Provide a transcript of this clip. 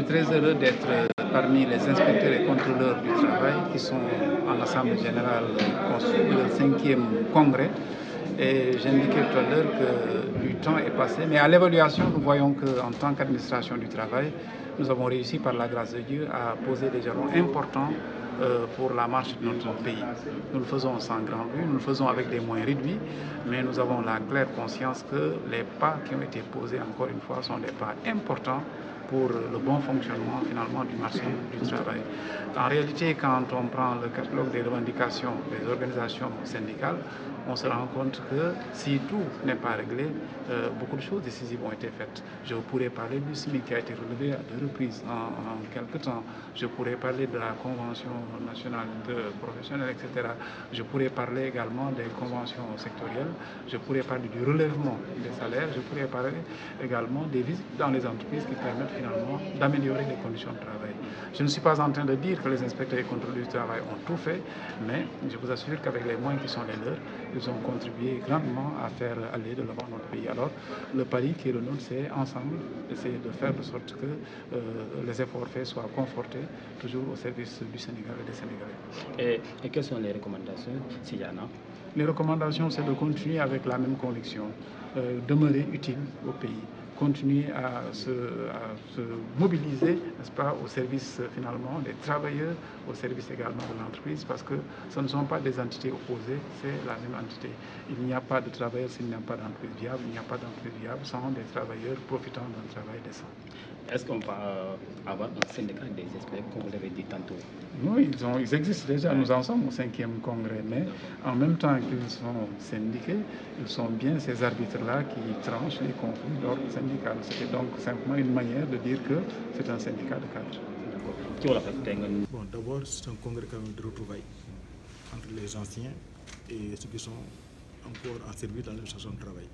suis très heureux d'être parmi les inspecteurs et contrôleurs du travail qui sont en Assemblée générale constituée de leur 5e congrès. Et j'indiquais tout à l'heure que du temps est passé, mais à l'évaluation, nous voyons qu'en tant qu'administration du travail, nous avons réussi par la grâce de Dieu à poser des jalons importants pour la marche de notre pays. Nous le faisons sans grand bruit, nous le faisons avec des moyens réduits, mais nous avons la claire conscience que les pas qui ont été posés, encore une fois, sont des pas importants pour le bon fonctionnement finalement du marché du travail. En réalité, quand on prend le catalogue des revendications des organisations syndicales, on se rend compte que si tout n'est pas réglé, beaucoup de choses décisives ont été faites. Je pourrais parler du SMIC qui a été relevé à 2 reprises en quelques temps. Je pourrais parler de la Convention nationale de professionnels, etc. Je pourrais parler également des conventions sectorielles. Je pourrais parler du relèvement des salaires. Je pourrais parler également des visites dans les entreprises qui permettent finalement d'améliorer les conditions de travail. Je ne suis pas en train de dire que les inspecteurs et contrôleurs du travail ont tout fait, mais je vous assure qu'avec les moyens qui sont les leurs, ils ont contribué grandement à faire aller de l'avant notre pays. Alors, le pari qui est le nôtre, c'est ensemble essayer de faire de sorte que les efforts faits soient confortés, toujours au service du Sénégal et des Sénégalais. Et quelles sont les recommandations, s'il y en a? Les recommandations, c'est de continuer avec la même conviction, demeurer utile au pays, continuer à se mobiliser, n'est-ce pas, au service finalement des travailleurs, au service également de l'entreprise, parce que ce ne sont pas des entités opposées, c'est la même entité. Il n'y a pas de travailleurs s'il n'y a pas d'entreprise viable, il n'y a pas d'entreprise viable sans des travailleurs profitant d'un travail décent. Est-ce qu'on va avoir un syndicat des experts, comme vous l'avez dit tantôt? Oui, ils existent déjà, nous en sommes au 5e congrès, mais en même temps qu'ils sont syndiqués, ils sont bien ces arbitres-là qui tranchent les conflits d'ordre syndical. C'était donc simplement une manière de dire que c'est un syndicat de cadre. Bon, d'abord, c'est un congrès quand même de retrouvailles entre les anciens et ceux qui sont encore en service dans l'administration du travail.